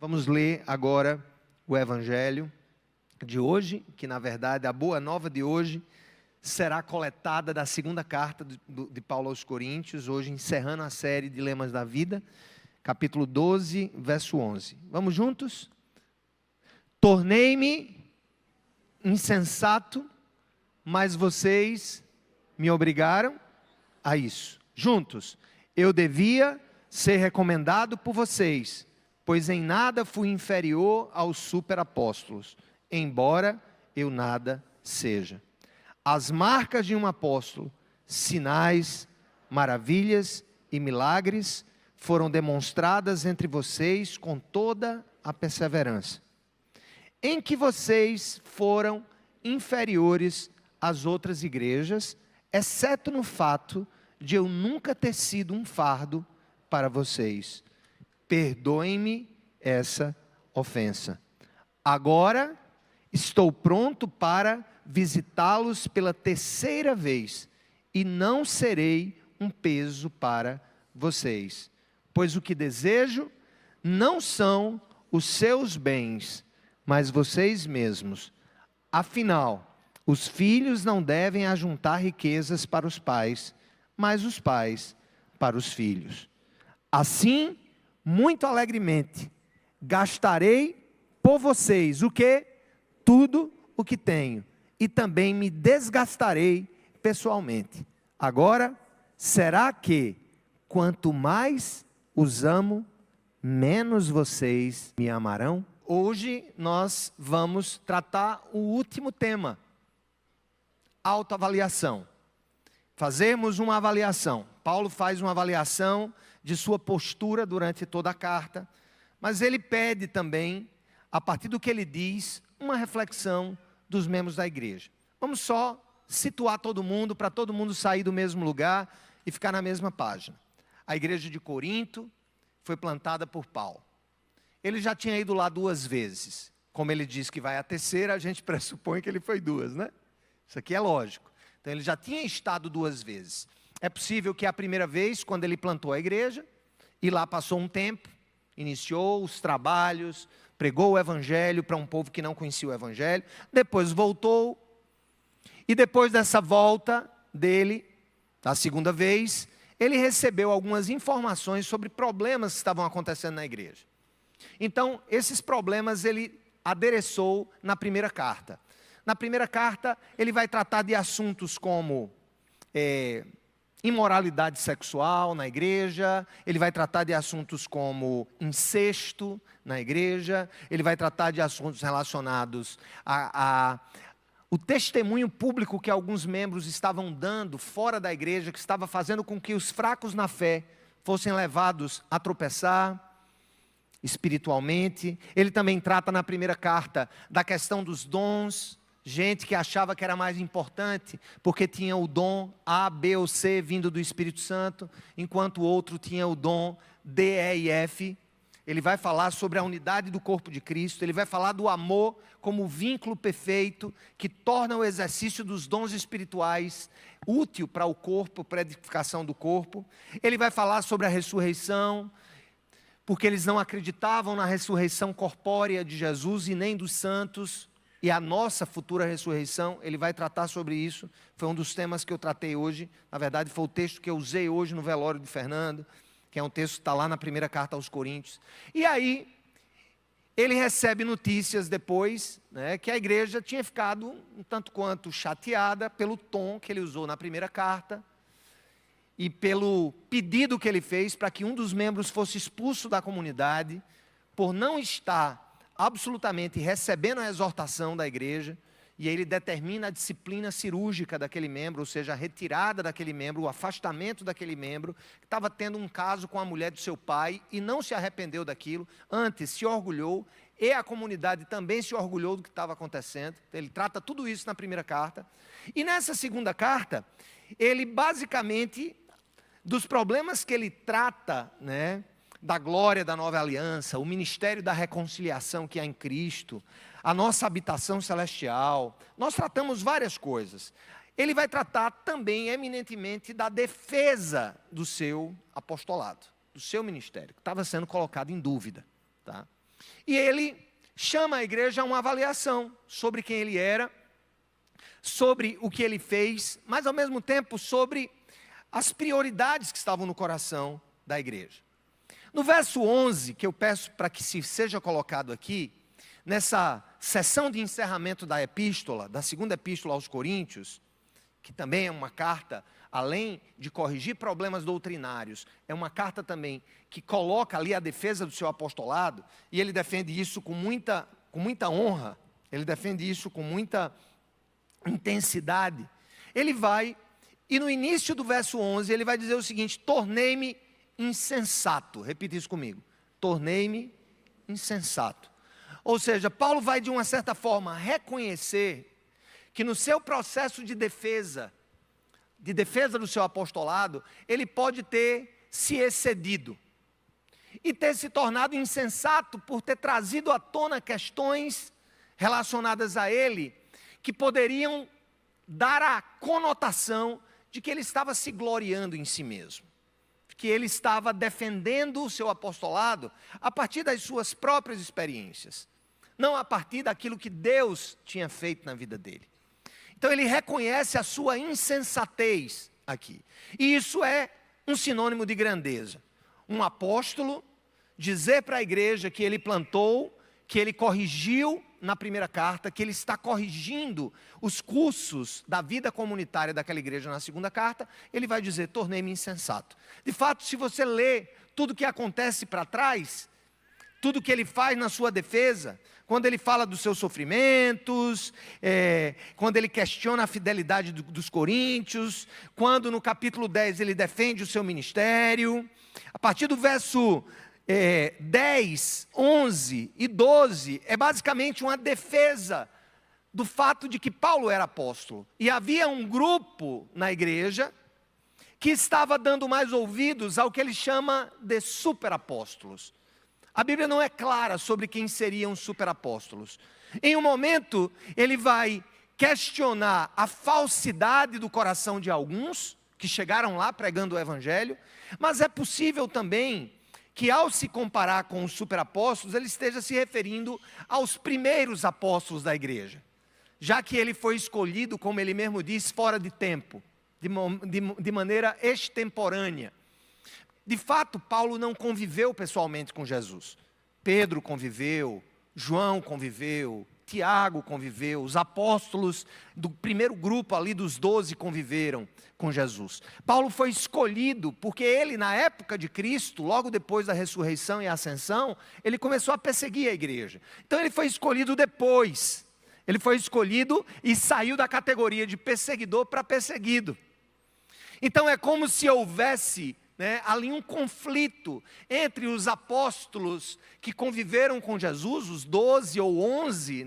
Vamos ler agora o Evangelho de hoje, que na verdade a boa nova de hoje será coletada da segunda carta de Paulo aos Coríntios, hoje encerrando a série Dilemas da Vida, capítulo 12, verso 11. Vamos juntos? Tornei-me insensato, mas vocês me obrigaram a isso. Juntos, eu devia ser recomendado por vocês, pois em nada fui inferior aos superapóstolos, embora eu nada seja. As marcas de um apóstolo, sinais, maravilhas e milagres foram demonstradas entre vocês com toda a perseverança, em que vocês foram inferiores às outras igrejas, exceto no fato de eu nunca ter sido um fardo para vocês. Perdoem-me essa ofensa. Agora estou pronto para visitá-los pela terceira vez e não serei um peso para vocês, pois o que desejo não são os seus bens, mas vocês mesmos. Afinal, os filhos não devem ajuntar riquezas para os pais, mas os pais para os filhos. Assim, muito alegremente, gastarei por vocês o que? Tudo o que tenho, e também me desgastarei pessoalmente. Agora, será que quanto mais os amo, menos vocês me amarão? Hoje nós vamos tratar o último tema, autoavaliação. Fazermos uma avaliação. Paulo faz uma avaliação de sua postura durante toda a carta, mas ele pede também, a partir do que ele diz, uma reflexão dos membros da igreja. Vamos só situar todo mundo, para todo mundo sair do mesmo lugar e ficar na mesma página. A igreja de Corinto foi plantada por Paulo. Ele já tinha ido lá 2 vezes. Como ele diz que vai a terceira, a gente pressupõe que ele foi 2, né? Isso aqui é lógico. Então ele já tinha estado 2 vezes. É possível que a primeira vez, quando ele plantou a igreja, e lá passou um tempo, iniciou os trabalhos, pregou o evangelho para um povo que não conhecia o evangelho, depois voltou, e depois dessa volta dele, da segunda vez, ele recebeu algumas informações sobre problemas que estavam acontecendo na igreja. Então, esses problemas ele adereçou na primeira carta. Na primeira carta, ele vai tratar de assuntos como imoralidade sexual na igreja, ele vai tratar de assuntos como incesto na igreja, ele vai tratar de assuntos relacionados o testemunho público que alguns membros estavam dando fora da igreja, que estava fazendo com que os fracos na fé fossem levados a tropeçar espiritualmente. Ele também trata na primeira carta da questão dos dons, gente que achava que era mais importante porque tinha o dom A, B ou C vindo do Espírito Santo, enquanto o outro tinha o dom D, E e F. Ele vai falar sobre a unidade do corpo de Cristo, ele vai falar do amor como vínculo perfeito que torna o exercício dos dons espirituais útil para o corpo, para a edificação do corpo. Ele vai falar sobre a ressurreição, porque eles não acreditavam na ressurreição corpórea de Jesus e nem dos santos, e a nossa futura ressurreição. Ele vai tratar sobre isso. Foi um dos temas que eu tratei hoje. Na verdade, foi o texto que eu usei hoje no velório de Fernando, que é um texto que está lá na primeira carta aos Coríntios. E aí, ele recebe notícias depois, né, que a igreja tinha ficado um tanto quanto chateada pelo tom que ele usou na primeira carta e pelo pedido que ele fez para que um dos membros fosse expulso da comunidade por não estar absolutamente recebendo a exortação da igreja, e aí ele determina a disciplina cirúrgica daquele membro, ou seja, a retirada daquele membro, o afastamento daquele membro, que estava tendo um caso com a mulher do seu pai, e não se arrependeu daquilo, antes se orgulhou, e a comunidade também se orgulhou do que estava acontecendo. Ele trata tudo isso na primeira carta, e nessa segunda carta, ele basicamente, dos problemas que ele trata, né, da glória da nova aliança, o ministério da reconciliação que há em Cristo, a nossa habitação celestial, nós tratamos várias coisas. Ele vai tratar também eminentemente da defesa do seu apostolado, do seu ministério, que estava sendo colocado em dúvida, tá? E ele chama a igreja a uma avaliação sobre quem ele era, sobre o que ele fez, mas ao mesmo tempo sobre as prioridades que estavam no coração da igreja. No verso 11, que eu peço para que seja colocado aqui, nessa sessão de encerramento da epístola, da segunda epístola aos Coríntios, que também é uma carta, além de corrigir problemas doutrinários, é uma carta também que coloca ali a defesa do seu apostolado, e ele defende isso com muita honra, ele defende isso com muita intensidade. Ele vai, e no início do verso 11, ele vai dizer o seguinte: tornei-me insensato. Repita isso comigo: tornei-me insensato. Ou seja, Paulo vai de uma certa forma reconhecer que no seu processo de defesa do seu apostolado, ele pode ter se excedido e ter se tornado insensato por ter trazido à tona questões relacionadas a ele, que poderiam dar a conotação de que ele estava se gloriando em si mesmo, que ele estava defendendo o seu apostolado a partir das suas próprias experiências, não a partir daquilo que Deus tinha feito na vida dele. Então ele reconhece a sua insensatez aqui, e isso é um sinônimo de grandeza. Um apóstolo dizer para a igreja que ele plantou, que ele corrigiu na primeira carta, que ele está corrigindo os cursos da vida comunitária daquela igreja na segunda carta, ele vai dizer: tornei-me insensato. De fato, se você lê tudo que acontece para trás, tudo que ele faz na sua defesa, quando ele fala dos seus sofrimentos, quando ele questiona a fidelidade dos coríntios, quando no capítulo 10 ele defende o seu ministério, a partir do verso 10, 11 e 12, é basicamente uma defesa do fato de que Paulo era apóstolo. E havia um grupo na igreja que estava dando mais ouvidos ao que ele chama de superapóstolos. A Bíblia não é clara sobre quem seriam os superapóstolos. Em um momento, ele vai questionar a falsidade do coração de alguns que chegaram lá pregando o evangelho, mas é possível também que, ao se comparar com os superapóstolos, ele esteja se referindo aos primeiros apóstolos da igreja, já que ele foi escolhido, como ele mesmo diz, fora de tempo, de maneira extemporânea. De fato, Paulo não conviveu pessoalmente com Jesus. Pedro conviveu, João conviveu, Tiago conviveu, os apóstolos do primeiro grupo ali dos 12 conviveram com Jesus. Paulo foi escolhido porque ele, na época de Cristo, logo depois da ressurreição e ascensão, ele começou a perseguir a igreja. Então ele foi escolhido depois. Ele foi escolhido e saiu da categoria de perseguidor para perseguido. Então é como se houvesse ali um conflito entre os apóstolos que conviveram com Jesus, os 12 ou 11,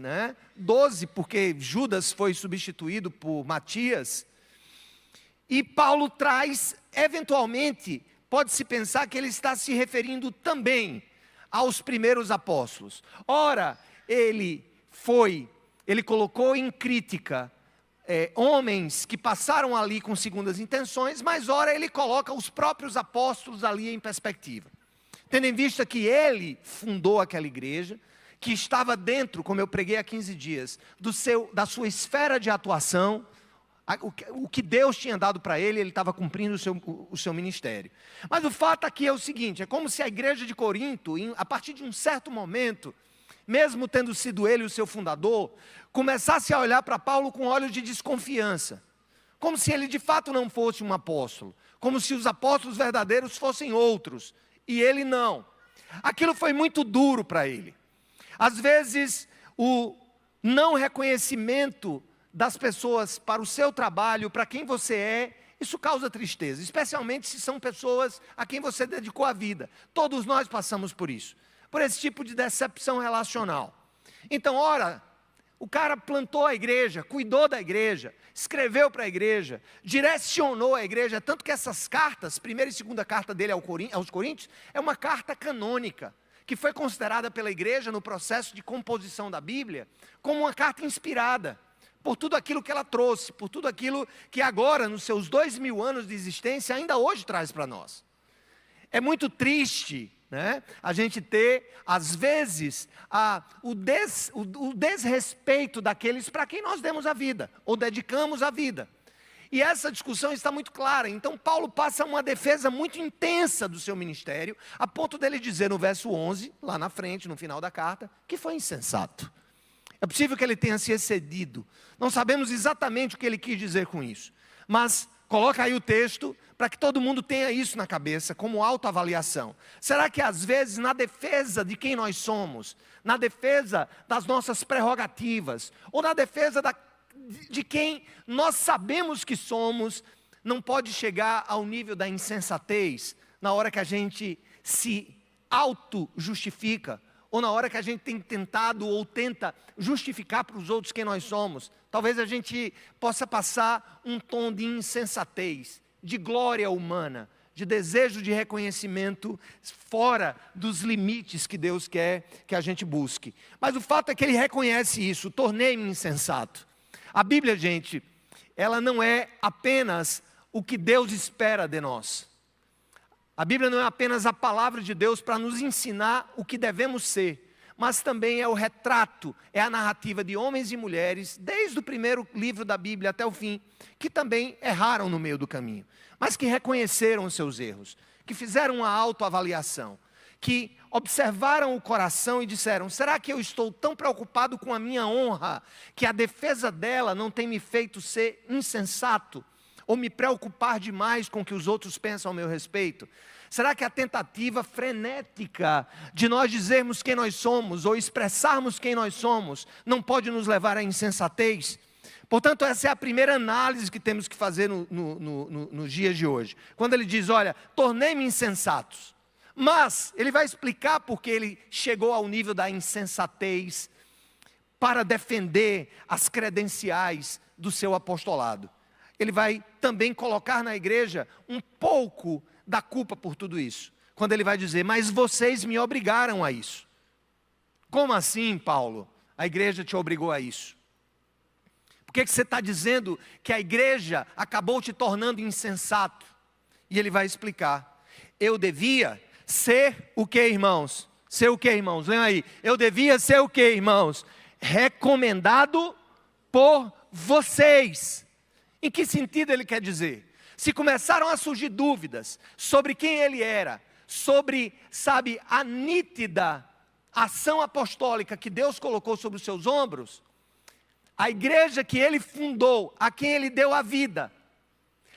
12 porque Judas foi substituído por Matias, e Paulo traz, eventualmente, pode-se pensar que ele está se referindo também aos primeiros apóstolos. Ora, ele colocou em crítica homens que passaram ali com segundas intenções, mas ora ele coloca os próprios apóstolos ali em perspectiva, tendo em vista que ele fundou aquela igreja, que estava dentro, como eu preguei há 15 dias, da sua esfera de atuação. O que Deus tinha dado para ele, ele estava cumprindo o seu ministério. Mas o fato aqui é o seguinte: é como se a igreja de Corinto, a partir de um certo momento, mesmo tendo sido ele o seu fundador, começasse a olhar para Paulo com olhos de desconfiança, como se ele de fato não fosse um apóstolo, como se os apóstolos verdadeiros fossem outros, e ele não. Aquilo foi muito duro para ele. Às vezes, o não reconhecimento das pessoas para o seu trabalho, para quem você é, isso causa tristeza, especialmente se são pessoas a quem você dedicou a vida. Todos nós passamos por isso, por esse tipo de decepção relacional. Então, ora, o cara plantou a igreja, cuidou da igreja, escreveu para a igreja, direcionou a igreja, tanto que essas cartas, primeira e segunda carta dele aos Coríntios, é uma carta canônica, que foi considerada pela igreja no processo de composição da Bíblia, como uma carta inspirada, por tudo aquilo que ela trouxe, por tudo aquilo que agora, nos seus 2000 anos de existência, ainda hoje traz para nós. É muito triste, né? A gente ter, às vezes, o desrespeito daqueles para quem nós demos a vida, ou dedicamos a vida. E essa discussão está muito clara. Então Paulo passa uma defesa muito intensa do seu ministério, a ponto dele dizer no verso 11, lá na frente, no final da carta, que foi insensato. É possível que ele tenha se excedido. Não sabemos exatamente o que ele quis dizer com isso. Mas coloca aí o texto para que todo mundo tenha isso na cabeça, como autoavaliação. Será que às vezes na defesa de quem nós somos, na defesa das nossas prerrogativas, ou na defesa de quem nós sabemos que somos, não pode chegar ao nível da insensatez, na hora que a gente se auto-justifica, ou na hora que a gente tem tentado ou tenta justificar para os outros quem nós somos? Talvez a gente possa passar um tom de insensatez, de glória humana, de desejo de reconhecimento fora dos limites que Deus quer que a gente busque. Mas o fato é que ele reconhece isso: tornei-me insensato. A Bíblia, gente, ela não é apenas o que Deus espera de nós. A Bíblia não é apenas a palavra de Deus para nos ensinar o que devemos ser, mas também é o retrato, é a narrativa de homens e mulheres, desde o primeiro livro da Bíblia até o fim, que também erraram no meio do caminho, mas que reconheceram os seus erros, que fizeram uma autoavaliação, que observaram o coração e disseram: será que eu estou tão preocupado com a minha honra, que a defesa dela não tem me feito ser insensato, ou me preocupar demais com o que os outros pensam ao meu respeito? Será que a tentativa frenética de nós dizermos quem nós somos, ou expressarmos quem nós somos, não pode nos levar à insensatez? Portanto, essa é a primeira análise que temos que fazer nos dias de hoje. Quando ele diz: olha, tornei-me insensatos. Mas ele vai explicar porque ele chegou ao nível da insensatez para defender as credenciais do seu apostolado. Ele vai também colocar na igreja um pouco da culpa por tudo isso. Quando ele vai dizer: mas vocês me obrigaram a isso. Como assim, Paulo? A igreja te obrigou a isso? Por que você está dizendo que a igreja acabou te tornando insensato? E ele vai explicar: eu devia ser o que, irmãos? Ser o que, irmãos? Lembra aí. Eu devia ser o que, irmãos? Recomendado por vocês. Em que sentido ele quer dizer? Se começaram a surgir dúvidas sobre quem ele era, sobre, sabe, a nítida ação apostólica que Deus colocou sobre os seus ombros, a igreja que ele fundou, a quem ele deu a vida,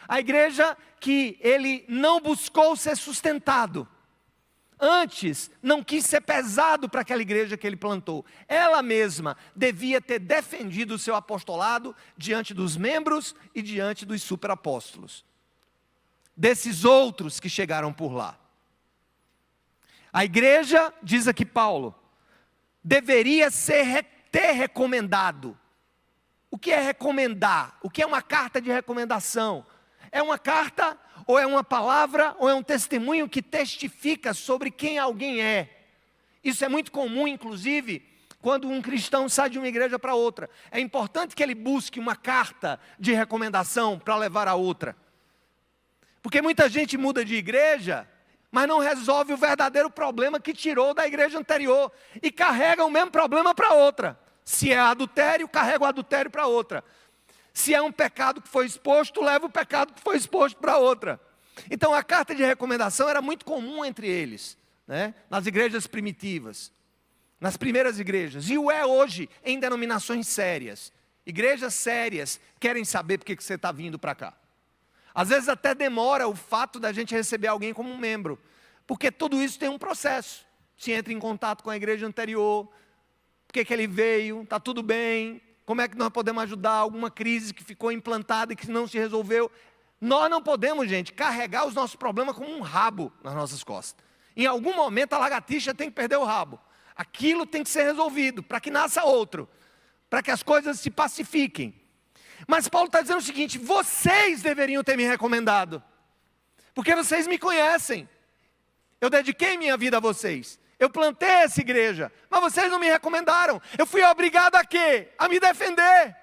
a igreja que ele não buscou ser sustentado, antes não quis ser pesado para aquela igreja que ele plantou, ela mesma devia ter defendido o seu apostolado diante dos membros e diante dos superapóstolos, desses outros que chegaram por lá. A igreja, diz aqui Paulo, deveria ter recomendado. O que é recomendar? O que é uma carta de recomendação? É uma carta, ou é uma palavra, ou é um testemunho que testifica sobre quem alguém é. Isso é muito comum, inclusive, quando um cristão sai de uma igreja para outra. É importante que ele busque uma carta de recomendação para levar a outra. Porque muita gente muda de igreja, mas não resolve o verdadeiro problema que tirou da igreja anterior, e carrega o mesmo problema para outra. Se é adultério, carrega o adultério para outra. Se é um pecado que foi exposto, leva o pecado que foi exposto para outra. Então a carta de recomendação era muito comum entre eles, né? Nas igrejas primitivas, nas primeiras igrejas, e o é hoje em denominações sérias. Igrejas sérias querem saber por que você está vindo para cá. Às vezes até demora o fato da gente receber alguém como um membro, porque tudo isso tem um processo. Se entra em contato com a igreja anterior, por que ele veio, está tudo bem, como é que nós podemos ajudar, alguma crise que ficou implantada e que não se resolveu. Nós não podemos, gente, carregar os nossos problemas como um rabo nas nossas costas. Em algum momento a lagartixa tem que perder o rabo. Aquilo tem que ser resolvido, para que nasça outro, para que as coisas se pacifiquem. Mas Paulo está dizendo o seguinte: vocês deveriam ter me recomendado, porque vocês me conhecem. Eu dediquei minha vida a vocês. Eu plantei essa igreja, mas vocês não me recomendaram. Eu fui obrigado a quê? A me defender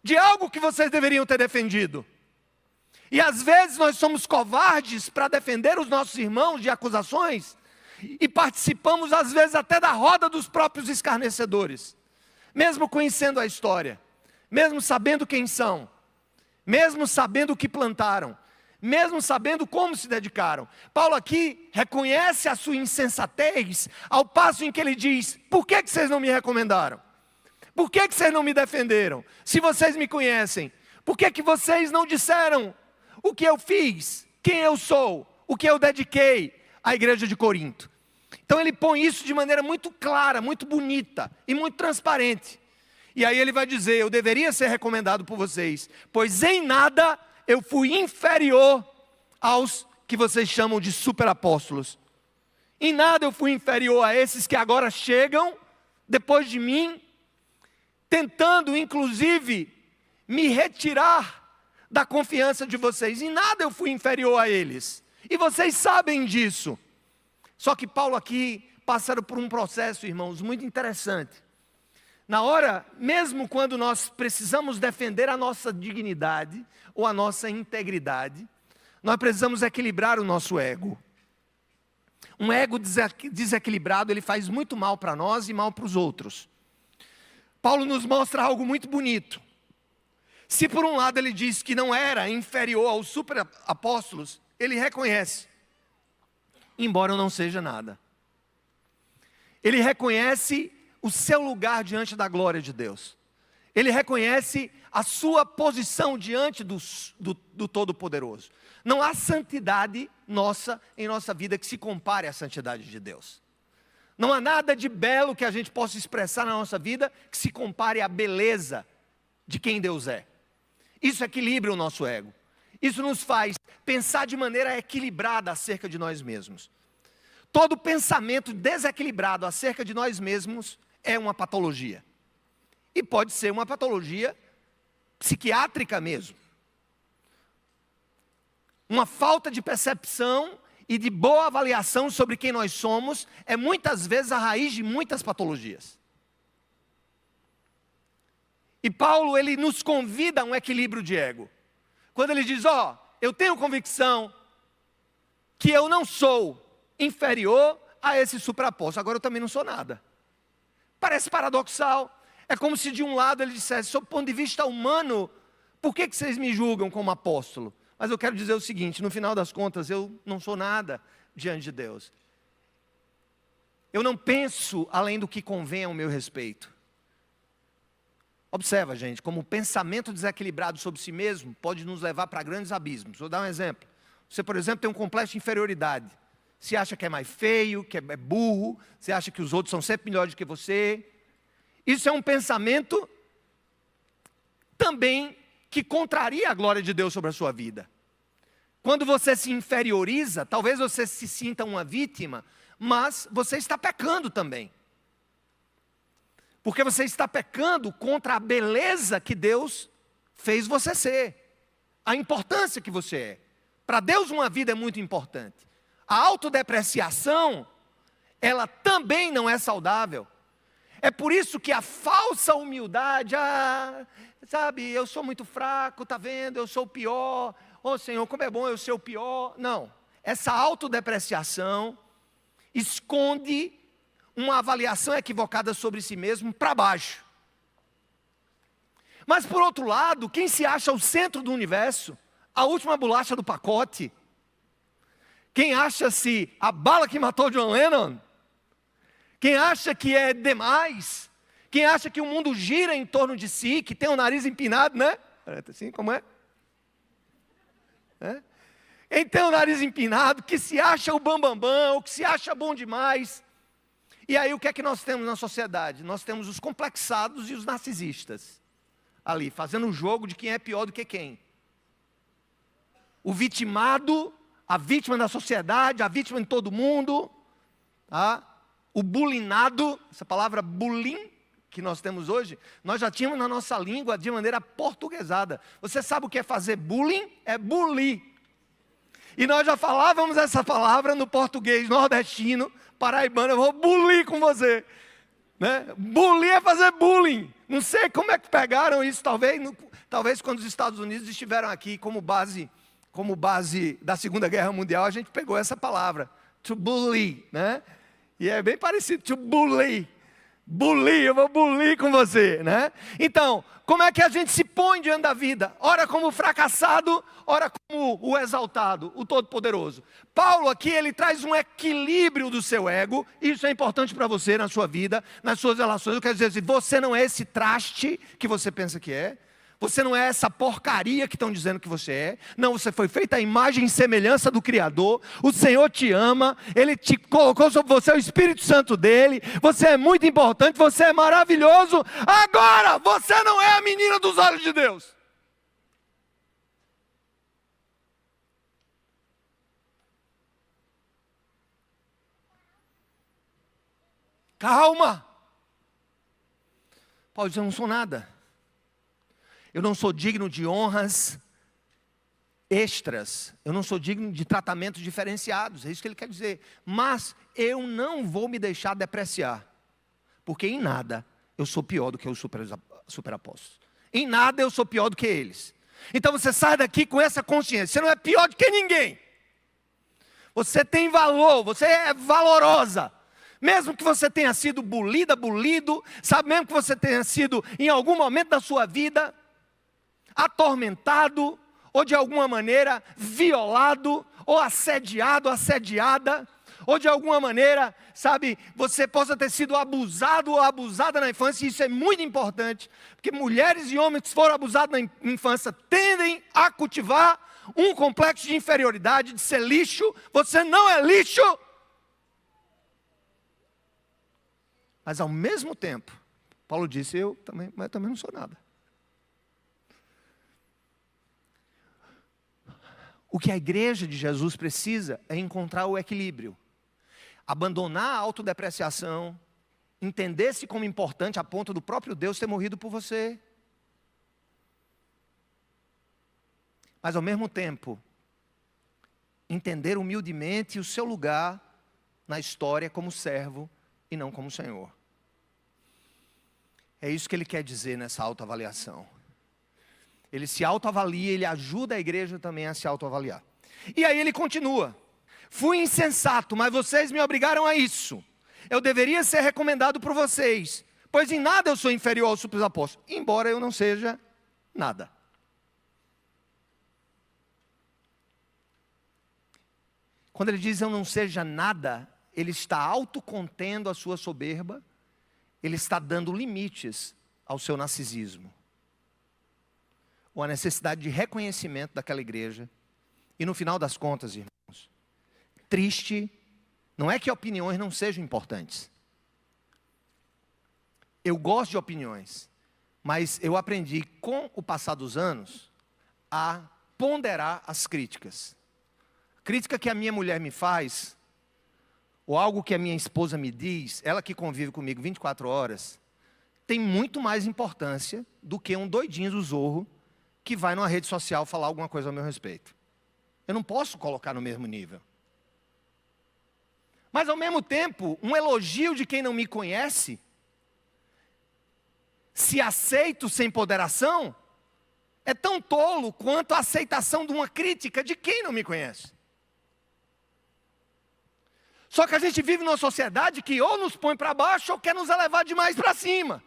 de algo que vocês deveriam ter defendido. E às vezes nós somos covardes para defender os nossos irmãos de acusações, E participamos às vezes até da roda dos próprios escarnecedores. Mesmo conhecendo a história, mesmo sabendo quem são, mesmo sabendo o que plantaram, mesmo sabendo como se dedicaram. Paulo aqui reconhece a sua insensatez, ao passo em que ele diz: por que vocês não me recomendaram? Por que vocês não me defenderam? Se vocês me conhecem, por que vocês não disseram o que eu fiz, quem eu sou, o que eu dediquei à igreja de Corinto? Então ele põe isso de maneira muito clara, muito bonita e muito transparente. E aí ele vai dizer: eu deveria ser recomendado por vocês, pois em nada eu fui inferior aos que vocês chamam de superapóstolos. Em nada eu fui inferior a esses que agora chegam depois de mim, tentando inclusive me retirar da confiança de vocês. Em nada eu fui inferior a eles, e vocês sabem disso. Só que Paulo aqui passaram por um processo, irmãos, muito interessante. Na hora, mesmo quando nós precisamos defender a nossa dignidade ou a nossa integridade, nós precisamos equilibrar o nosso ego. Um ego desequilibrado, ele faz muito mal para nós e mal para os outros. Paulo nos mostra algo muito bonito. Se por um lado ele diz que não era inferior aos superapóstolos, ele reconhece: embora eu não seja nada. Ele reconhece o seu lugar diante da glória de Deus. Ele reconhece a sua posição diante do Todo-Poderoso. Não há santidade nossa em nossa vida que se compare à santidade de Deus. Não há nada de belo que a gente possa expressar na nossa vida que se compare à beleza de quem Deus é. Isso equilibra o nosso ego. Isso nos faz pensar de maneira equilibrada acerca de nós mesmos. Todo pensamento desequilibrado acerca de nós mesmos é uma patologia. E pode ser uma patologia psiquiátrica mesmo. Uma falta de percepção e de boa avaliação sobre quem nós somos é muitas vezes a raiz de muitas patologias. E Paulo, ele nos convida a um equilíbrio de ego. Quando ele diz: eu tenho convicção que eu não sou inferior a esse superapóstolo, agora eu também não sou nada. Parece paradoxal. É como se de um lado ele dissesse: sob o ponto de vista humano, por que vocês me julgam como apóstolo? Mas eu quero dizer o seguinte: no final das contas, eu não sou nada diante de Deus. Eu não penso além do que convém ao meu respeito. Observa, gente, como o pensamento desequilibrado sobre si mesmo pode nos levar para grandes abismos. Vou dar um exemplo. Você, por exemplo, tem um complexo de inferioridade. Você acha que é mais feio, que é burro, você acha que os outros são sempre melhores do que você. Isso é um pensamento também que contraria a glória de Deus sobre a sua vida. Quando você se inferioriza, talvez você se sinta uma vítima, mas você está pecando também. Porque você está pecando contra a beleza que Deus fez você ser. A importância que você é. Para Deus uma vida é muito importante. A autodepreciação, ela também não é saudável. É por isso que a falsa humildade, sabe, eu sou muito fraco, tá vendo, eu sou o pior. Senhor, como é bom eu ser o pior. Não, essa autodepreciação esconde uma avaliação equivocada sobre si mesmo para baixo. Mas por outro lado, quem se acha o centro do universo, a última bolacha do pacote, quem acha-se a bala que matou John Lennon, quem acha que é demais, quem acha que o mundo gira em torno de si, que tem o nariz empinado, né? Assim como é? Quem tem o nariz empinado, que se acha o bambambam, ou que se acha bom demais. E aí o que é que nós temos na sociedade? Nós temos os complexados e os narcisistas. Ali, fazendo um jogo de quem é pior do que quem. O vitimado, a vítima da sociedade, a vítima de todo mundo. Tá? O bulinado, essa palavra bullying que nós temos hoje, nós já tínhamos na nossa língua de maneira portuguesada. Você sabe o que é fazer bullying? É bulir. E nós já falávamos essa palavra no português nordestino, paraibano. Eu vou bulir com você. Né? Bulir é fazer bullying. Não sei como é que pegaram isso, talvez quando os Estados Unidos estiveram aqui como base da Segunda Guerra Mundial, a gente pegou essa palavra. to bully, né? E é bem parecido, to bully. Bully, eu vou bully com você, né? Então, como é que a gente se põe diante da vida? Ora como fracassado, ora como o exaltado, o todo-poderoso. Paulo aqui, ele traz um equilíbrio do seu ego. Isso é importante para você na sua vida, nas suas relações. Eu quero dizer assim, você não é esse traste que você pensa que é. Você não é essa porcaria que estão dizendo que você é. Não, você foi feita à imagem e semelhança do Criador. O Senhor te ama. Ele te colocou sobre você o Espírito Santo dele. Você é muito importante. Você é maravilhoso. Agora, você não é a menina dos olhos de Deus. Calma. Paulo diz, eu não sou nada. Eu não sou digno de honras extras. Eu não sou digno de tratamentos diferenciados. É isso que ele quer dizer. Mas eu não vou me deixar depreciar. Porque em nada eu sou pior do que os super apóstolos. Em nada eu sou pior do que eles. Então você sai daqui com essa consciência. Você não é pior do que ninguém. Você tem valor. Você é valorosa. Mesmo que você tenha sido bulido. Sabe, mesmo que você tenha sido em algum momento da sua vida atormentado, ou de alguma maneira violado, ou assediado, assediada, ou de alguma maneira, sabe, você possa ter sido abusado ou abusada na infância. E isso é muito importante, porque mulheres e homens que foram abusados na infância tendem a cultivar um complexo de inferioridade, de ser lixo. Você não é lixo. Mas ao mesmo tempo, Paulo disse, eu também não sou nada. O que a igreja de Jesus precisa é encontrar o equilíbrio. Abandonar a autodepreciação, entender-se como importante a ponto do próprio Deus ter morrido por você. Mas ao mesmo tempo, entender humildemente o seu lugar na história como servo e não como Senhor. É isso que ele quer dizer nessa autoavaliação. Ele se autoavalia, ele ajuda a igreja também a se autoavaliar. E aí ele continua. Fui insensato, mas vocês me obrigaram a isso. Eu deveria ser recomendado por vocês, pois em nada eu sou inferior aos superapóstolos, embora eu não seja nada. Quando ele diz eu não seja nada, ele está autocontendo a sua soberba, ele está dando limites ao seu narcisismo. Ou a necessidade de reconhecimento daquela igreja. E no final das contas, irmãos, triste, não é que opiniões não sejam importantes. Eu gosto de opiniões, mas eu aprendi com o passar dos anos a ponderar as críticas. A crítica que a minha mulher me faz, ou algo que a minha esposa me diz, ela que convive comigo 24 horas, tem muito mais importância do que um doidinho do Zorro que vai numa rede social falar alguma coisa ao meu respeito. Eu não posso colocar no mesmo nível. Mas ao mesmo tempo, um elogio de quem não me conhece, se aceito sem ponderação, é tão tolo quanto a aceitação de uma crítica de quem não me conhece. Só que a gente vive numa sociedade que ou nos põe para baixo ou quer nos elevar demais para cima.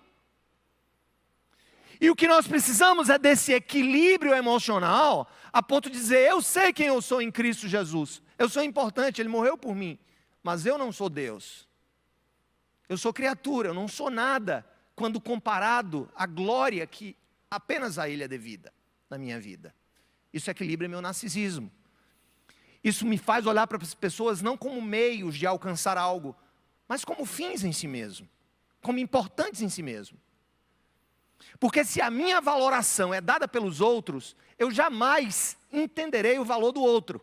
E o que nós precisamos é desse equilíbrio emocional, a ponto de dizer, eu sei quem eu sou em Cristo Jesus. Eu sou importante, Ele morreu por mim. Mas eu não sou Deus. Eu sou criatura, eu não sou nada, quando comparado à glória que apenas a Ele é devida na minha vida. Isso equilibra meu narcisismo. Isso me faz olhar para as pessoas não como meios de alcançar algo, mas como fins em si mesmo, como importantes em si mesmo. Porque se a minha valoração é dada pelos outros, eu jamais entenderei o valor do outro.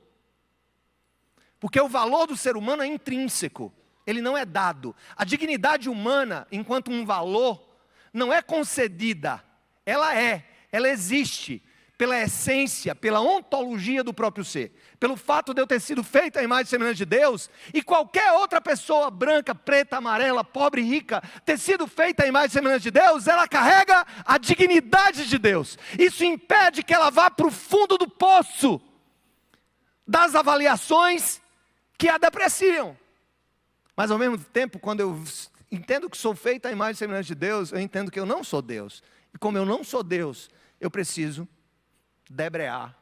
Porque o valor do ser humano é intrínseco, ele não é dado. A dignidade humana, enquanto um valor, não é concedida, ela existe pela essência, pela ontologia do próprio ser. Pelo fato de eu ter sido feito à imagem e semelhança de Deus, e qualquer outra pessoa, branca, preta, amarela, pobre, rica, ter sido feita à imagem e semelhança de Deus, ela carrega a dignidade de Deus. Isso impede que ela vá para o fundo do poço das avaliações que a depreciam. Mas ao mesmo tempo, quando eu entendo que sou feito à imagem e semelhança de Deus, eu entendo que eu não sou Deus. E como eu não sou Deus, eu preciso debrear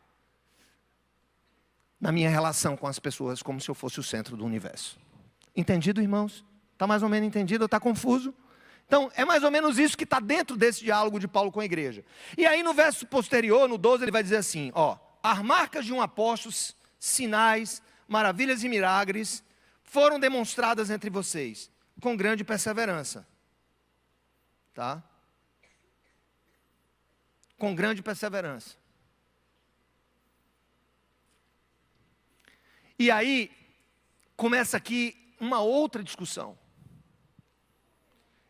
na minha relação com as pessoas como se eu fosse o centro do universo. Entendido, irmãos? Está mais ou menos entendido ou está confuso? Então, é mais ou menos isso que está dentro desse diálogo de Paulo com a igreja. E aí no verso posterior, no 12, ele vai dizer assim, ó, as marcas de um apóstolo, sinais, maravilhas e milagres, foram demonstradas entre vocês, com grande perseverança. Tá? Com grande perseverança. E aí, começa aqui uma outra discussão.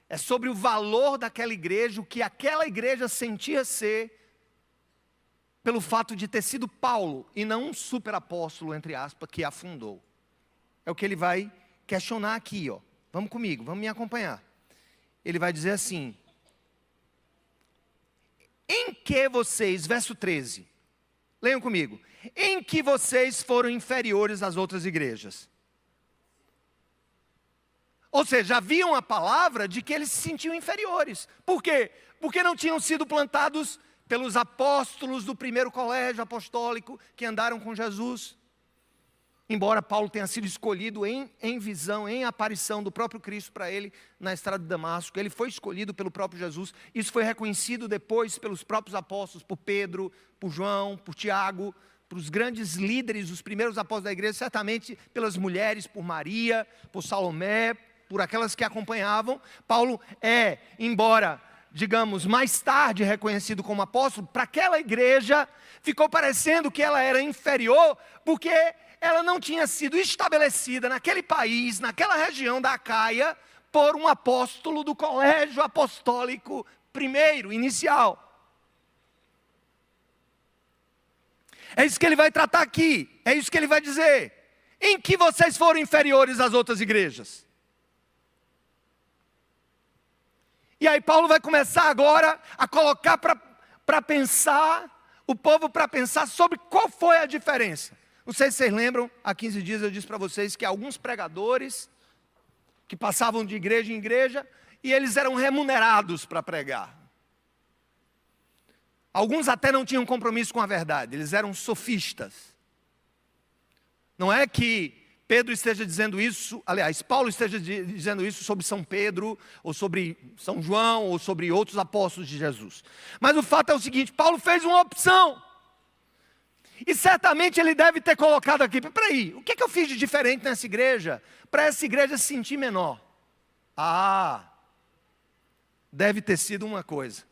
É sobre o valor daquela igreja, o que aquela igreja sentia ser, pelo fato de ter sido Paulo, e não um superapóstolo, entre aspas, que a fundou. É o que ele vai questionar aqui, ó. Vamos comigo, vamos me acompanhar. Ele vai dizer assim, em que vocês, verso 13, leiam comigo, em que vocês foram inferiores às outras igrejas. Ou seja, havia uma palavra de que eles se sentiam inferiores. Por quê? Porque não tinham sido plantados pelos apóstolos do primeiro colégio apostólico que andaram com Jesus. Embora Paulo tenha sido escolhido em visão, em aparição do próprio Cristo para ele na estrada de Damasco, ele foi escolhido pelo próprio Jesus. Isso foi reconhecido depois pelos próprios apóstolos, por Pedro, por João, por Tiago, por os grandes líderes, os primeiros apóstolos da igreja, certamente pelas mulheres, por Maria, por Salomé, por aquelas que acompanhavam. Paulo é, embora, digamos, mais tarde reconhecido como apóstolo, para aquela igreja ficou parecendo que ela era inferior, porque ela não tinha sido estabelecida naquele país, naquela região da Acaia, por um apóstolo do colégio apostólico primeiro, inicial. É isso que ele vai tratar aqui, é isso que ele vai dizer. Em que vocês foram inferiores às outras igrejas? E aí Paulo vai começar agora a colocar para pensar, o povo para pensar sobre qual foi a diferença. Não sei se vocês lembram, há 15 dias eu disse para vocês que alguns pregadores que passavam de igreja em igreja e eles eram remunerados para pregar. Alguns até não tinham compromisso com a verdade, eles eram sofistas. Não é que Pedro esteja dizendo isso, aliás, Paulo esteja dizendo isso sobre São Pedro, ou sobre São João, ou sobre outros apóstolos de Jesus. Mas o fato é o seguinte, Paulo fez uma opção. E certamente ele deve ter colocado aqui, peraí, o que é que eu fiz de diferente nessa igreja, para essa igreja se sentir menor? Ah, deve ter sido uma coisa.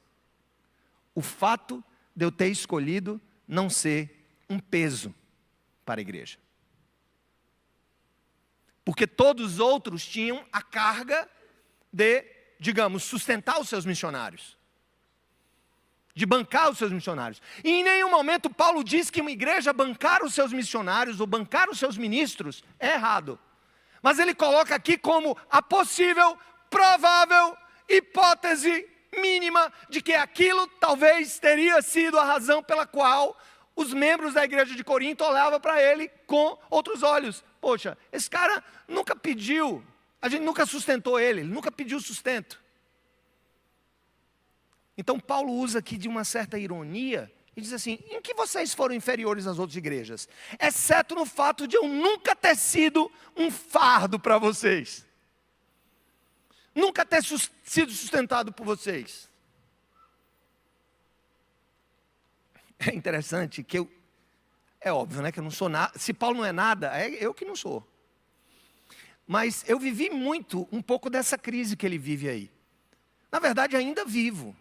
O fato de eu ter escolhido não ser um peso para a igreja. Porque todos os outros tinham a carga de, digamos, sustentar os seus missionários. De bancar os seus missionários. E em nenhum momento Paulo diz que uma igreja bancar os seus missionários ou bancar os seus ministros é errado. Mas ele coloca aqui como a possível, provável hipótese mínima de que aquilo talvez teria sido a razão pela qual os membros da igreja de Corinto olhavam para ele com outros olhos. Poxa, esse cara nunca pediu, a gente nunca sustentou ele nunca pediu sustento. Então Paulo usa aqui de uma certa ironia e diz assim, em que vocês foram inferiores às outras igrejas? Exceto no fato de eu nunca ter sido um fardo para vocês. Nunca ter sido sustentado por vocês. É interessante que é óbvio, né, que eu não sou nada. Se Paulo não é nada, é eu que não sou. Mas eu vivi muito, um pouco dessa crise que ele vive aí. Na verdade, ainda vivo.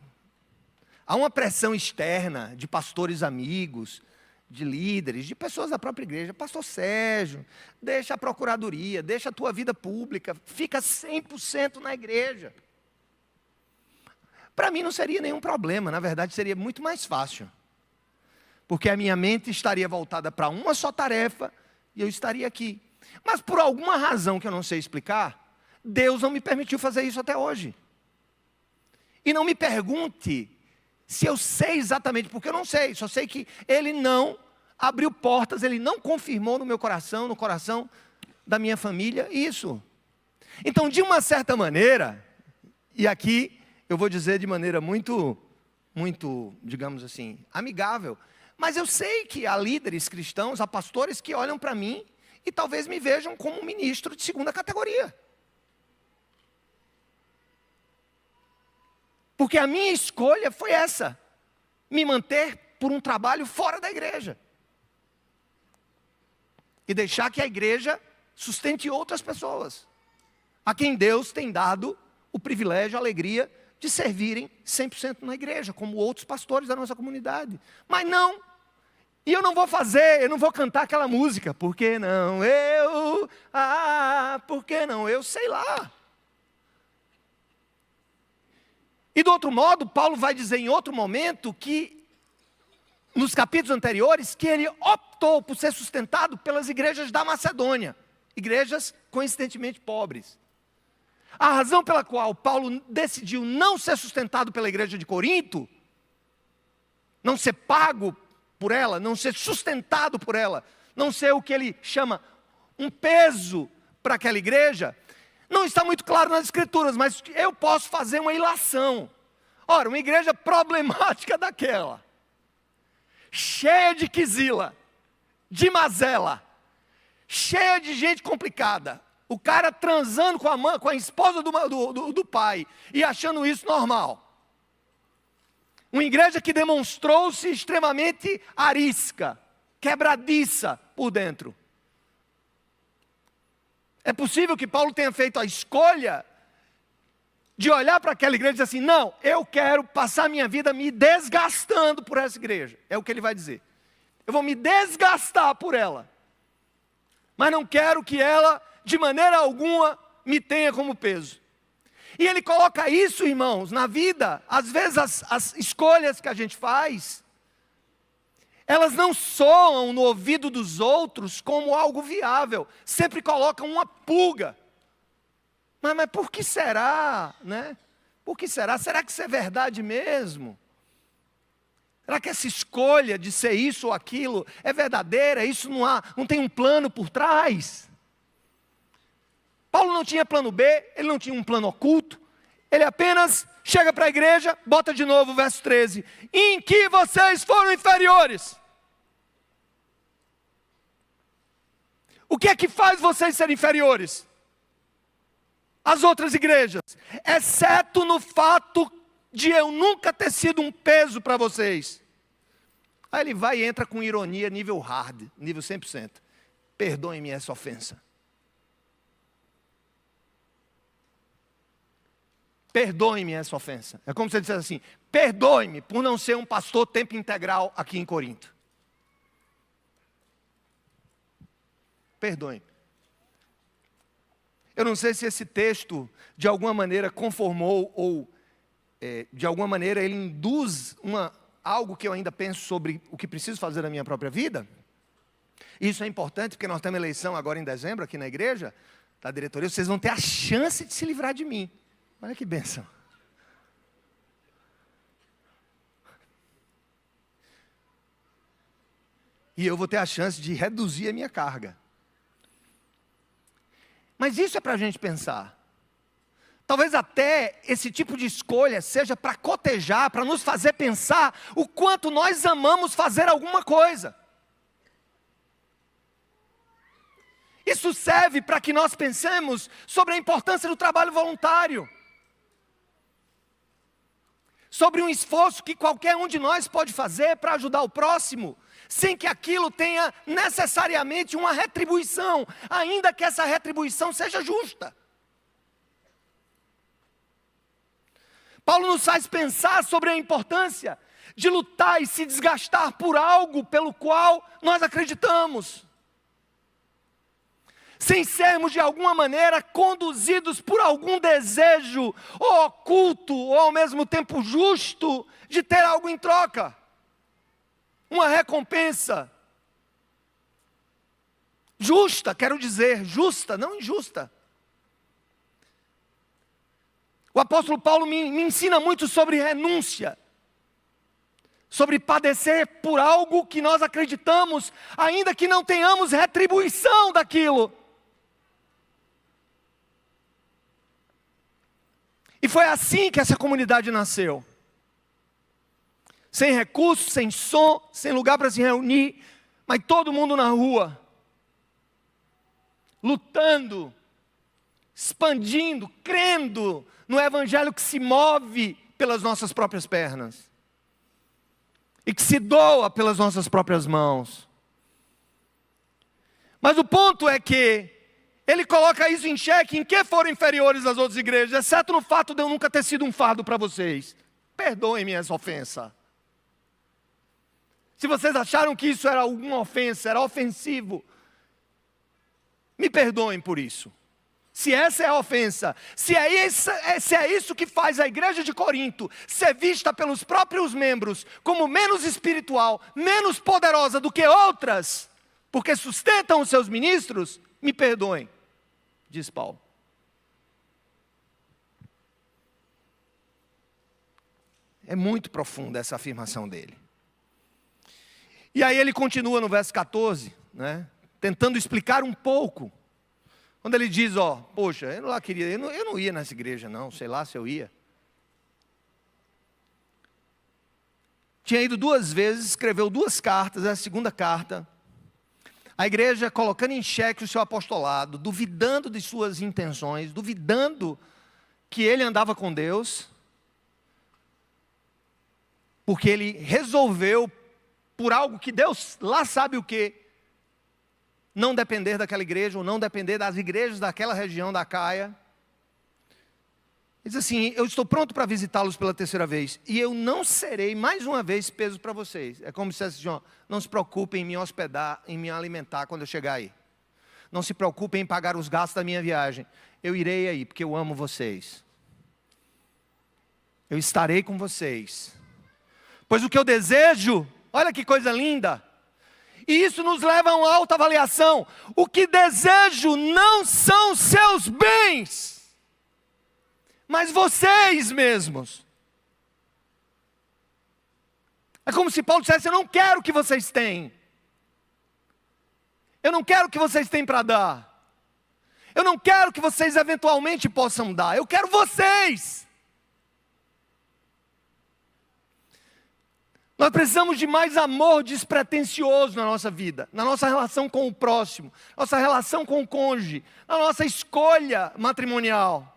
Há uma pressão externa de pastores amigos, de líderes, de pessoas da própria igreja. Pastor Sérgio, deixa a procuradoria, deixa a tua vida pública, fica 100% na igreja. Para mim não seria nenhum problema, na verdade seria muito mais fácil. Porque a minha mente estaria voltada para uma só tarefa e eu estaria aqui. Mas por alguma razão que eu não sei explicar, Deus não me permitiu fazer isso até hoje. E não me pergunte se eu sei exatamente, porque eu não sei. Só sei que Ele não abriu portas, Ele não confirmou no meu coração, no coração da minha família isso. Então, de uma certa maneira, e aqui eu vou dizer de maneira muito, digamos assim, amigável, mas eu sei que há líderes cristãos, há pastores que olham para mim e talvez me vejam como um ministro de segunda categoria. Porque a minha escolha foi essa, me manter por um trabalho fora da igreja. E deixar que a igreja sustente outras pessoas, a quem Deus tem dado o privilégio, a alegria de servirem 100% na igreja, como outros pastores da nossa comunidade. Mas não, e eu não vou cantar aquela música, por que não eu, por que não eu, sei lá. E do outro modo, Paulo vai dizer em outro momento que, nos capítulos anteriores, que ele optou por ser sustentado pelas igrejas da Macedônia, igrejas coincidentemente pobres. A razão pela qual Paulo decidiu não ser sustentado pela igreja de Corinto, não ser pago por ela, não ser sustentado por ela, não ser o que ele chama um peso para aquela igreja, não está muito claro nas escrituras, mas eu posso fazer uma ilação. Ora, uma igreja problemática daquela, cheia de quizila, de mazela, cheia de gente complicada, o cara transando com a esposa do pai e achando isso normal. Uma igreja que demonstrou-se extremamente arisca, quebradiça por dentro. É possível que Paulo tenha feito a escolha de olhar para aquela igreja e dizer assim, não, eu quero passar minha vida me desgastando por essa igreja. É o que ele vai dizer. Eu vou me desgastar por ela. Mas não quero que ela, de maneira alguma, me tenha como peso. E ele coloca isso, irmãos, na vida. Às vezes as escolhas que a gente faz, elas não soam no ouvido dos outros como algo viável. Sempre colocam uma pulga. Mas por que será, né? Por que será? Será que isso é verdade mesmo? Será que essa escolha de ser isso ou aquilo é verdadeira? Isso não tem um plano por trás? Paulo não tinha plano B, ele não tinha um plano oculto. Ele apenas chega para a igreja, bota de novo o verso 13. Em que vocês foram inferiores? O que é que faz vocês serem inferiores às outras igrejas? Exceto no fato de eu nunca ter sido um peso para vocês. Aí ele vai e entra com ironia, nível hard, nível 100%. Perdoem-me essa ofensa. Perdoe-me essa ofensa. É como se ele dissesse assim, perdoe-me por não ser um pastor tempo integral aqui em Corinto. Perdoe-me. Eu não sei se esse texto, de alguma maneira, conformou ou, de alguma maneira, ele induz algo que eu ainda penso sobre o que preciso fazer na minha própria vida. Isso é importante, porque nós temos eleição agora em dezembro, aqui na igreja, da diretoria. Vocês vão ter a chance de se livrar de mim. Olha que bênção. E eu vou ter a chance de reduzir a minha carga. Mas isso é para a gente pensar. Talvez até esse tipo de escolha seja para cotejar, para nos fazer pensar o quanto nós amamos fazer alguma coisa. Isso serve para que nós pensemos sobre a importância do trabalho voluntário. Sobre um esforço que qualquer um de nós pode fazer para ajudar o próximo, sem que aquilo tenha necessariamente uma retribuição, ainda que essa retribuição seja justa. Paulo nos faz pensar sobre a importância de lutar e se desgastar por algo pelo qual nós acreditamos, sem sermos de alguma maneira conduzidos por algum desejo ou oculto, ou ao mesmo tempo justo, de ter algo em troca. Uma recompensa. Justa, quero dizer, justa, não injusta. O apóstolo Paulo me ensina muito sobre renúncia, sobre padecer por algo que nós acreditamos, ainda que não tenhamos retribuição daquilo. E foi assim que essa comunidade nasceu. Sem recursos, sem som, sem lugar para se reunir, mas todo mundo na rua, lutando, expandindo, crendo no evangelho que se move pelas nossas próprias pernas e que se doa pelas nossas próprias mãos. Mas o ponto é que ele coloca isso em xeque, em que foram inferiores às outras igrejas, exceto no fato de eu nunca ter sido um fardo para vocês. Perdoem-me essa ofensa. Se vocês acharam que isso era alguma ofensa, era ofensivo, me perdoem por isso. Se essa é a ofensa, se é isso que faz a igreja de Corinto ser vista pelos próprios membros como menos espiritual, menos poderosa do que outras, porque sustentam os seus ministros, me perdoem, diz Paulo. É muito profunda essa afirmação dele. E aí ele continua no verso 14, né, tentando explicar um pouco. Quando ele diz, poxa, eu não ia nessa igreja não, sei lá se eu ia. Tinha ido 2 vezes, escreveu 2 cartas, a segunda carta. A igreja colocando em xeque o seu apostolado, duvidando de suas intenções, duvidando que ele andava com Deus, porque ele resolveu, por algo que Deus lá sabe o que, não depender daquela igreja, ou não depender das igrejas daquela região da Acaia. Ele diz assim, eu estou pronto para visitá-los pela 3ª vez, e eu não serei mais uma vez peso para vocês. É como se dissesse assim, não se preocupem em me hospedar, em me alimentar quando eu chegar aí. Não se preocupem em pagar os gastos da minha viagem. Eu irei aí, porque eu amo vocês. Eu estarei com vocês. Pois o que eu desejo, olha que coisa linda, e isso nos leva a uma autoavaliação. O que desejo não são seus bens, mas vocês mesmos. É como se Paulo dissesse, eu não quero o que vocês têm. Eu não quero o que vocês têm para dar. Eu não quero o que vocês eventualmente possam dar. Eu quero vocês. Nós precisamos de mais amor despretensioso na nossa vida, na nossa relação com o próximo, nossa relação com o cônjuge, na nossa escolha matrimonial.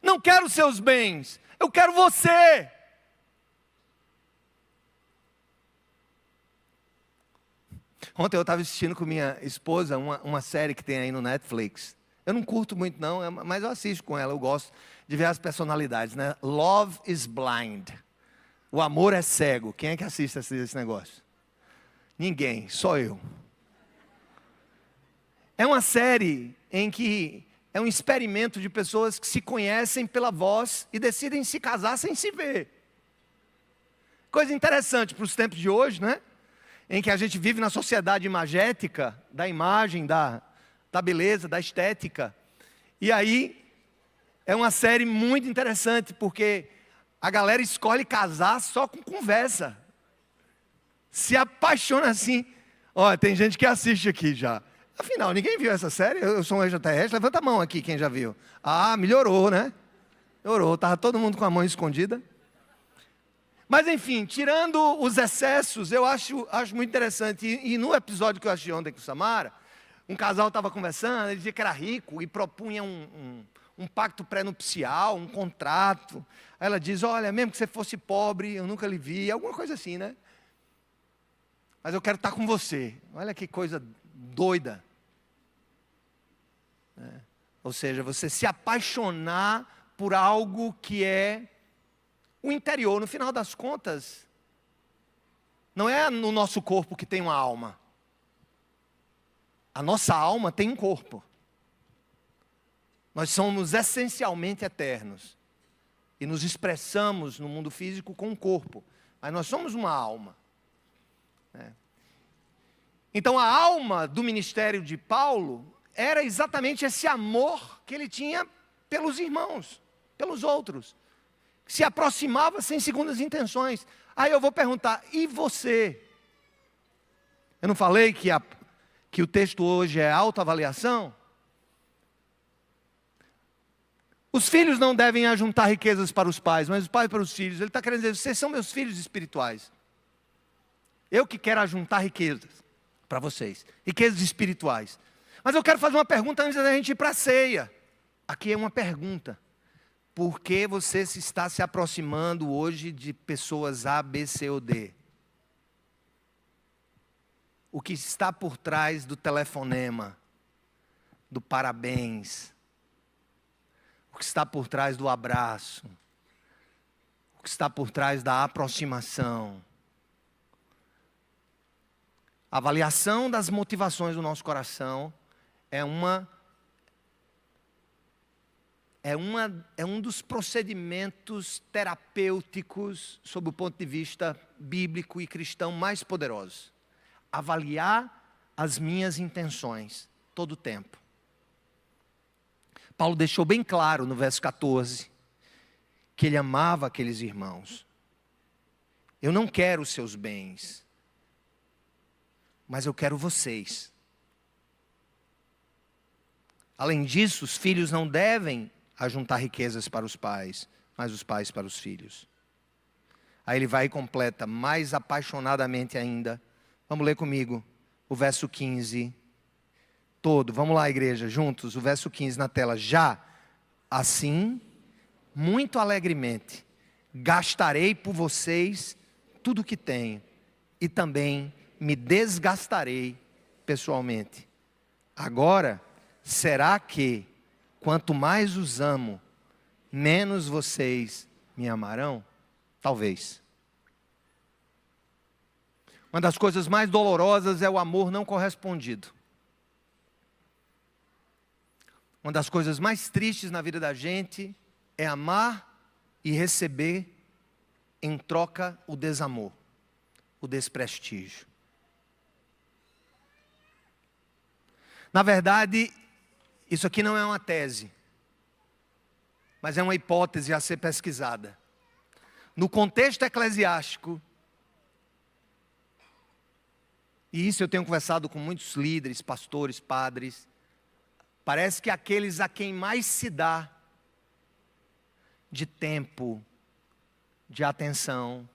Não quero seus bens, eu quero você. Ontem eu estava assistindo com minha esposa uma série que tem aí no Netflix. Eu não curto muito não, mas eu assisto com ela, eu gosto de ver as personalidades, né? Love is Blind. O amor é cego. Quem é que assiste esse negócio? Ninguém, só eu. É uma série em que é um experimento de pessoas que se conhecem pela voz e decidem se casar sem se ver. Coisa interessante para os tempos de hoje, né? Em que a gente vive na sociedade imagética, da imagem, da beleza, da estética. E aí, é uma série muito interessante, porque a galera escolhe casar só com conversa. Se apaixona assim. Olha, tem gente que assiste aqui já. Afinal, ninguém viu essa série? Eu sou um extraterrestre? Levanta a mão aqui, quem já viu. Ah, melhorou, né? Melhorou, estava todo mundo com a mão escondida. Mas enfim, tirando os excessos, eu acho muito interessante. E no episódio que eu assisti ontem com o Samara, um casal estava conversando, ele dizia que era rico e propunha um pacto pré-nupcial, um contrato. Aí ela diz, olha, mesmo que você fosse pobre, eu nunca lhe vi, alguma coisa assim, né? Mas eu quero estar com você. Olha que coisa doida. Ou seja, você se apaixonar por algo que é o interior. No final das contas, não é no nosso corpo que tem uma alma. A nossa alma tem um corpo. Nós somos essencialmente eternos. E nos expressamos no mundo físico com um corpo. Mas nós somos uma alma. Então a alma do ministério de Paulo era exatamente esse amor que ele tinha pelos irmãos, pelos outros. Que se aproximava sem segundas intenções. Aí eu vou perguntar, e você? Eu não falei que o texto hoje é autoavaliação? Os filhos não devem ajuntar riquezas para os pais, mas os pais para os filhos. Ele está querendo dizer, vocês são meus filhos espirituais. Eu que quero ajuntar riquezas para vocês, riquezas espirituais. Mas eu quero fazer uma pergunta antes da gente ir para a ceia. Aqui é uma pergunta. Por que você se está se aproximando hoje de pessoas A, B, C ou D? O que está por trás do telefonema, do parabéns, o que está por trás do abraço, o que está por trás da aproximação. A avaliação das motivações do nosso coração é um dos procedimentos terapêuticos, sob o ponto de vista bíblico e cristão, mais poderosos. Avaliar as minhas intenções todo o tempo. Paulo deixou bem claro no verso 14 que ele amava aqueles irmãos. Eu não quero os seus bens, mas eu quero vocês. Além disso, os filhos não devem ajuntar riquezas para os pais, mas os pais para os filhos. Aí ele vai e completa mais apaixonadamente ainda. Vamos ler comigo o verso 15 todo. Vamos lá, igreja, juntos, o verso 15 na tela. Já assim, muito alegremente, gastarei por vocês tudo o que tenho, e também me desgastarei pessoalmente. Agora, será que, quanto mais os amo, menos vocês me amarão? Talvez. Uma das coisas mais dolorosas é o amor não correspondido. Uma das coisas mais tristes na vida da gente é amar e receber em troca o desamor, o desprestígio. Na verdade, isso aqui não é uma tese, mas é uma hipótese a ser pesquisada. No contexto eclesiástico, e isso eu tenho conversado com muitos líderes, pastores, padres, parece que aqueles a quem mais se dá de tempo, de atenção,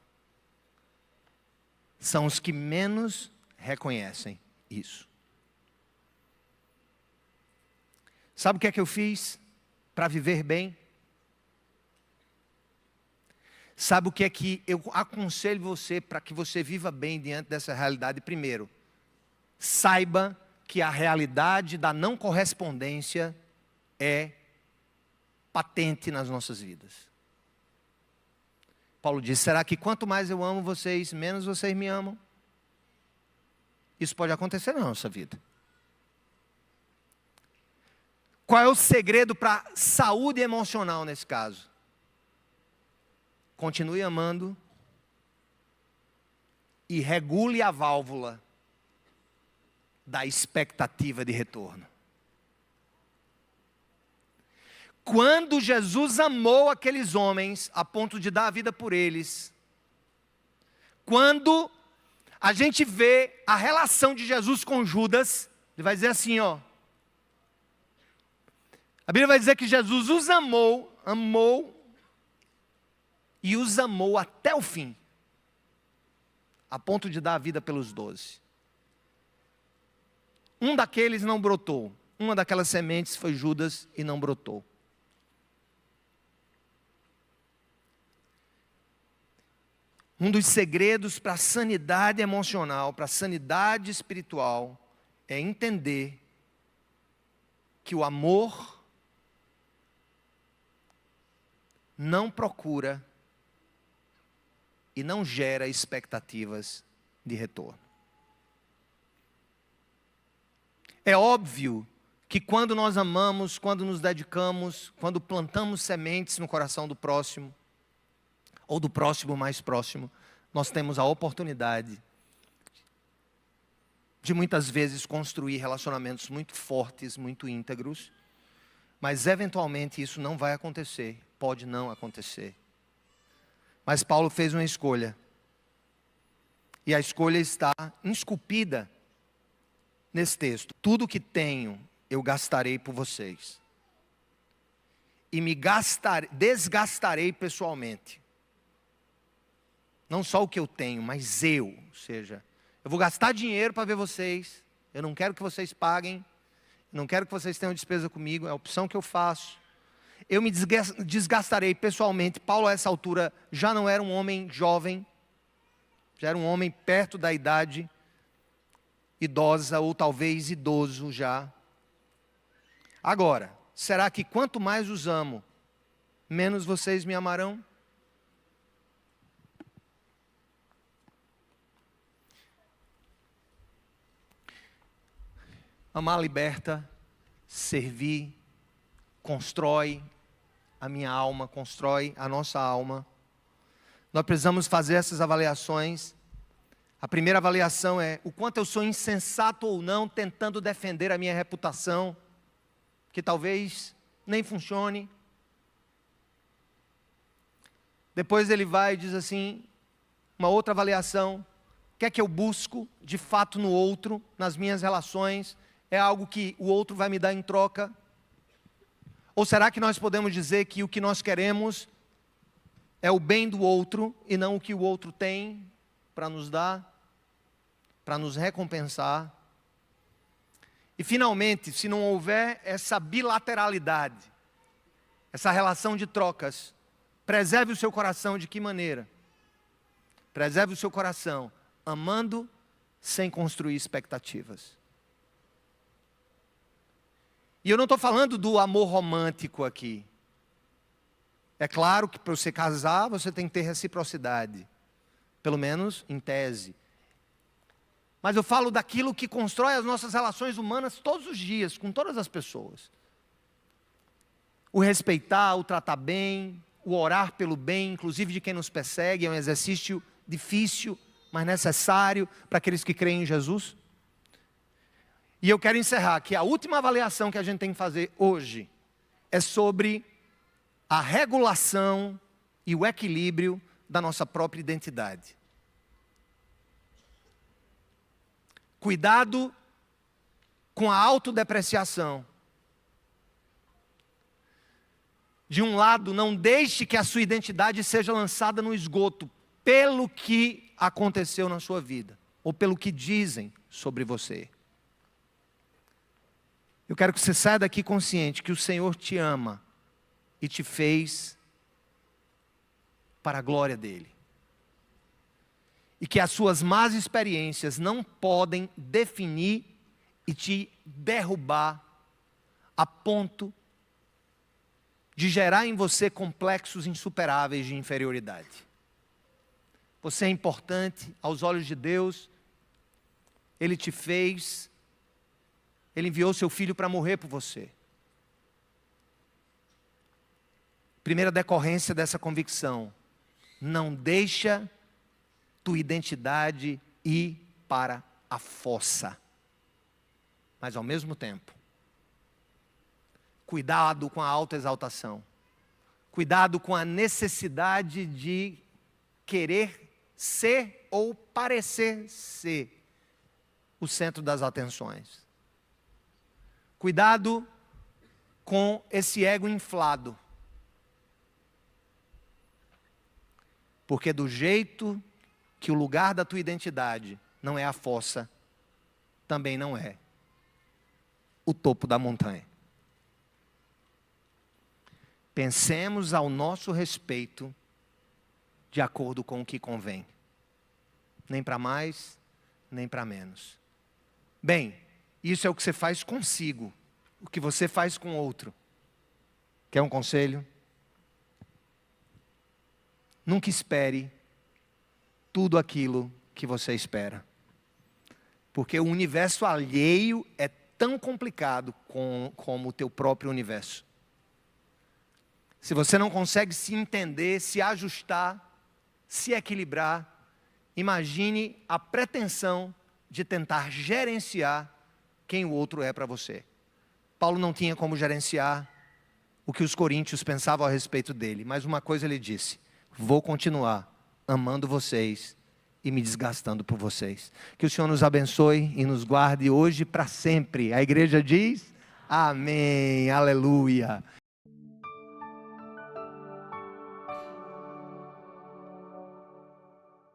são os que menos reconhecem isso. Sabe o que é que eu fiz para viver bem? Sabe o que é que eu aconselho você para que você viva bem diante dessa realidade? Primeiro, saiba que a realidade da não correspondência é patente nas nossas vidas. Paulo diz, será que quanto mais eu amo vocês, menos vocês me amam? Isso pode acontecer na nossa vida. Qual é o segredo para saúde emocional nesse caso? Continue amando e regule a válvula da expectativa de retorno. Quando Jesus amou aqueles homens a ponto de dar a vida por eles, quando a gente vê a relação de Jesus com Judas, ele vai dizer assim, ó. A Bíblia vai dizer que Jesus os amou e os amou até o fim, a ponto de dar a vida pelos 12. Um daqueles não brotou, uma daquelas sementes foi Judas e não brotou. Um dos segredos para a sanidade emocional, para a sanidade espiritual, é entender que o amor não procura e não gera expectativas de retorno. É óbvio que quando nós amamos, quando nos dedicamos, quando plantamos sementes no coração do próximo, ou do próximo mais próximo, nós temos a oportunidade de muitas vezes construir relacionamentos muito fortes, muito íntegros, mas eventualmente isso não vai acontecer, pode não acontecer. Mas Paulo fez uma escolha. E a escolha está esculpida nesse texto. Tudo que tenho, eu gastarei por vocês. e me desgastarei pessoalmente. Não só o que eu tenho, mas eu. Ou seja, eu vou gastar dinheiro para ver vocês. Eu não quero que vocês paguem. Não quero que vocês tenham despesa comigo. É a opção que eu faço. Eu me desgastarei pessoalmente. Paulo, a essa altura, já não era um homem jovem. Já era um homem perto da idade idosa, ou talvez idoso já. Agora, será que quanto mais os amo, menos vocês me amarão? Amar liberta, servir, constrói a minha alma, constrói a nossa alma. Nós precisamos fazer essas avaliações. A primeira avaliação é o quanto eu sou insensato ou não, tentando defender a minha reputação, que talvez nem funcione. Depois ele vai e diz assim, uma outra avaliação: o que é que eu busco de fato no outro, nas minhas relações? É algo que o outro vai me dar em troca? Ou será que nós podemos dizer que o que nós queremos é o bem do outro e não o que o outro tem para nos dar, para nos recompensar? E finalmente, se não houver essa bilateralidade, essa relação de trocas, preserve o seu coração de que maneira? Preserve o seu coração amando sem construir expectativas. E eu não estou falando do amor romântico aqui. É claro que para você casar, você tem que ter reciprocidade. Pelo menos em tese. Mas eu falo daquilo que constrói as nossas relações humanas todos os dias, com todas as pessoas. O respeitar, o tratar bem, o orar pelo bem, inclusive de quem nos persegue, é um exercício difícil, mas necessário para aqueles que creem em Jesus. E eu quero encerrar que a última avaliação que a gente tem que fazer hoje é sobre a regulação e o equilíbrio da nossa própria identidade. Cuidado com a autodepreciação. De um lado, não deixe que a sua identidade seja lançada no esgoto pelo que aconteceu na sua vida, ou pelo que dizem sobre você. Eu quero que você saia daqui consciente que o Senhor te ama e te fez para a glória dEle. E que as suas más experiências não podem definir e te derrubar a ponto de gerar em você complexos insuperáveis de inferioridade. Você é importante aos olhos de Deus. Ele te fez. Ele enviou seu filho para morrer por você. Primeira decorrência dessa convicção: não deixa tua identidade ir para a fossa. Mas ao mesmo tempo, cuidado com a autoexaltação. Cuidado com a necessidade de querer ser ou parecer ser o centro das atenções. Cuidado com esse ego inflado. Porque do jeito que o lugar da tua identidade não é a fossa, também não é o topo da montanha. Pensemos ao nosso respeito de acordo com o que convém. Nem para mais, nem para menos. Bem, isso é o que você faz consigo. O que você faz com outro. Quer um conselho? Nunca espere tudo aquilo que você espera. Porque o universo alheio é tão complicado como o teu próprio universo. Se você não consegue se entender, se ajustar, se equilibrar, imagine a pretensão de tentar gerenciar quem o outro é para você. Paulo não tinha como gerenciar o que os coríntios pensavam a respeito dele, mas uma coisa ele disse: vou continuar amando vocês e me desgastando por vocês. Que o Senhor nos abençoe e nos guarde hoje e para sempre. A igreja diz: amém, aleluia.